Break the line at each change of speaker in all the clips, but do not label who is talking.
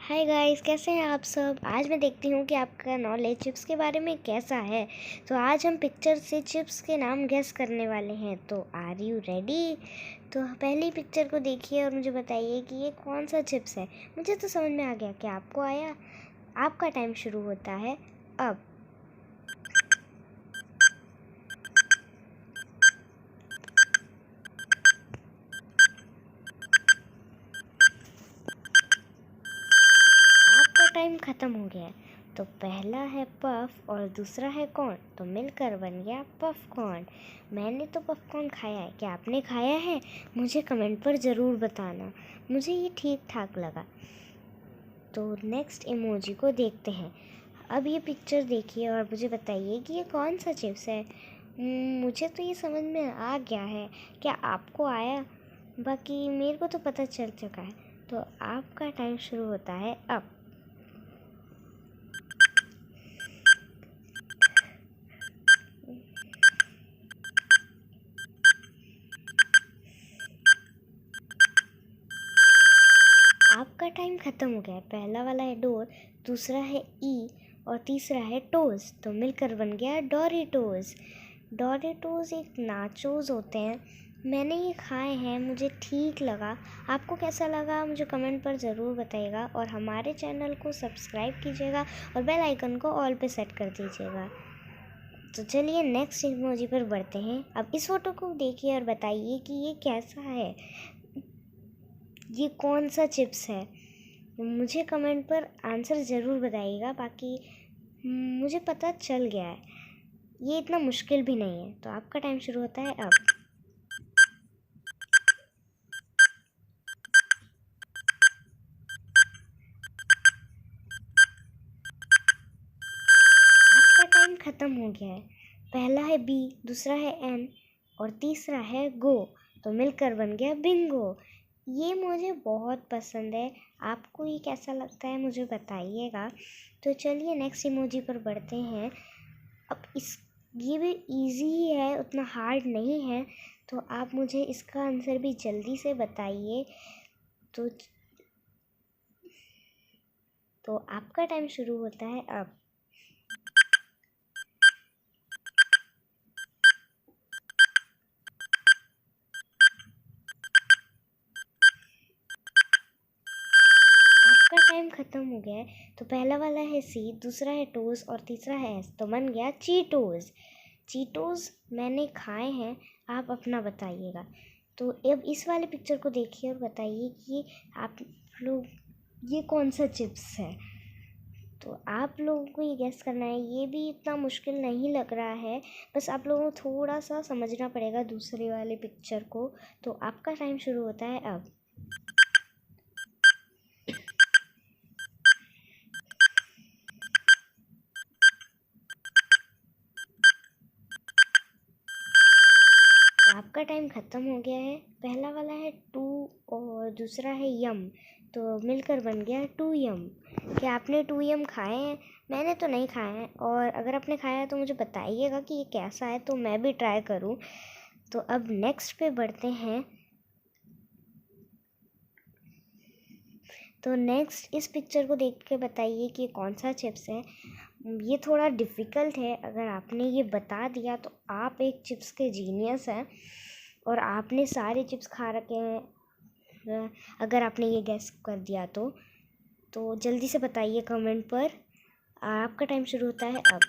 Hi guys, कैसे हैं आप सब। आज मैं देखती हूँ कि आपका नॉलेज चिप्स के बारे में कैसा है। तो आज हम पिक्चर से चिप्स के नाम गेस करने वाले हैं। तो आर यू रेडी। तो पहली पिक्चर को देखिए और मुझे बताइए कि ये कौन सा चिप्स है। मुझे तो समझ में आ गया कि आपको आया। आपका टाइम शुरू होता है अब। आपका टाइम ख़त्म हो गया है। तो पहला है पफ और दूसरा है कॉर्न, तो मिलकर बन गया पफ कॉर्न। मैंने तो पफ कॉर्न खाया है, क्या आपने खाया है? मुझे कमेंट पर ज़रूर बताना। मुझे ये ठीक ठाक लगा। तो नेक्स्ट इमोजी को देखते हैं। अब ये पिक्चर देखिए और मुझे बताइए कि ये कौन सा चिप्स है। मुझे तो ये समझ में आ गया है, क्या आपको आया? बाकी मेरे को तो पता चल चुका है। तो आपका टाइम शुरू होता है अब। आपका टाइम ख़त्म हो गया है। पहला वाला है डोर, दूसरा है ई और तीसरा है टोज़, तो मिलकर बन गया डोरिटोज़। डोरिटोज़ एक नाचोज़ होते हैं। मैंने ये खाए हैं, मुझे ठीक लगा। आपको कैसा लगा मुझे कमेंट पर ज़रूर बताइएगा और हमारे चैनल को सब्सक्राइब कीजिएगा और बेल आइकन को ऑल पे सेट कर दीजिएगा। तो चलिए नेक्स्ट इमोजी पर बढ़ते हैं। अब इस फ़ोटो को देखिए और बताइए कि ये कैसा है। ये कौन सा चिप्स है? मुझे कमेंट पर आंसर ज़रूर बताइएगा। बाकी मुझे पता चल गया है, ये इतना मुश्किल भी नहीं है। तो आपका टाइम शुरू होता है अब। आपका टाइम ख़त्म हो गया है। पहला है बी, दूसरा है एन और तीसरा है गो, तो मिलकर बन गया बिंगो। ये मुझे बहुत पसंद है। आपको ये कैसा लगता है मुझे बताइएगा। तो चलिए नेक्स्ट इमोजी पर बढ़ते हैं। अब ये भी इजी ही है, उतना हार्ड नहीं है। तो आप मुझे इसका आंसर भी जल्दी से बताइए। तो आपका टाइम शुरू होता है अब। आपका टाइम ख़त्म हो गया है। तो पहला वाला है सी, दूसरा है टोज़ और तीसरा है एस, तो बन गया चीटोज़। चीटोज़ मैंने खाए हैं, आप अपना बताइएगा। तो अब इस वाले पिक्चर को देखिए और बताइए कि आप लोग ये कौन सा चिप्स है। तो आप लोगों को ये गेस करना है। ये भी इतना मुश्किल नहीं लग रहा है, बस आप लोगों को थोड़ा सा समझना पड़ेगा दूसरे वाले पिक्चर को। तो आपका टाइम शुरू होता है अब। आपका टाइम ख़त्म हो गया है। पहला वाला है टू और दूसरा है यम, तो मिलकर बन गया टू यम। क्या आपने टू यम खाए हैं? मैंने तो नहीं खाए हैं, और अगर आपने खाया है तो मुझे बताइएगा कि ये कैसा है, तो मैं भी ट्राई करूं। तो अब नेक्स्ट पे बढ़ते हैं। तो नेक्स्ट इस पिक्चर को देख के बताइए कि कौन सा चिप्स है। ये थोड़ा डिफ़िकल्ट है, अगर आपने ये बता दिया तो आप एक चिप्स के जीनियस हैं और आपने सारे चिप्स खा रखे हैं। अगर आपने ये गैस कर दिया तो जल्दी से बताइए कमेंट पर। आपका टाइम शुरू होता है अब।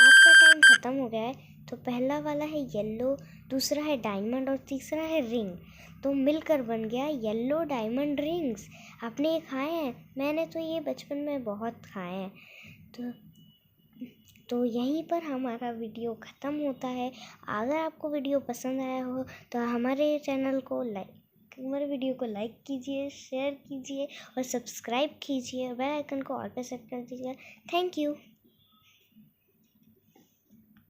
आपका टाइम ख़त्म हो गया है। तो पहला वाला है येलो, दूसरा है डायमंड और तीसरा है रिंग, तो मिलकर बन गया येलो डायमंड रिंग्स। आपने ये खाए हैं? मैंने तो ये बचपन में बहुत खाए हैं। तो यहीं पर हमारा वीडियो ख़त्म होता है। अगर आपको वीडियो पसंद आया हो तो हमारे वीडियो को लाइक कीजिए, शेयर कीजिए और सब्सक्राइब कीजिए। बेल आइकन को ऑल पे सेट कर दीजिए। Thank you.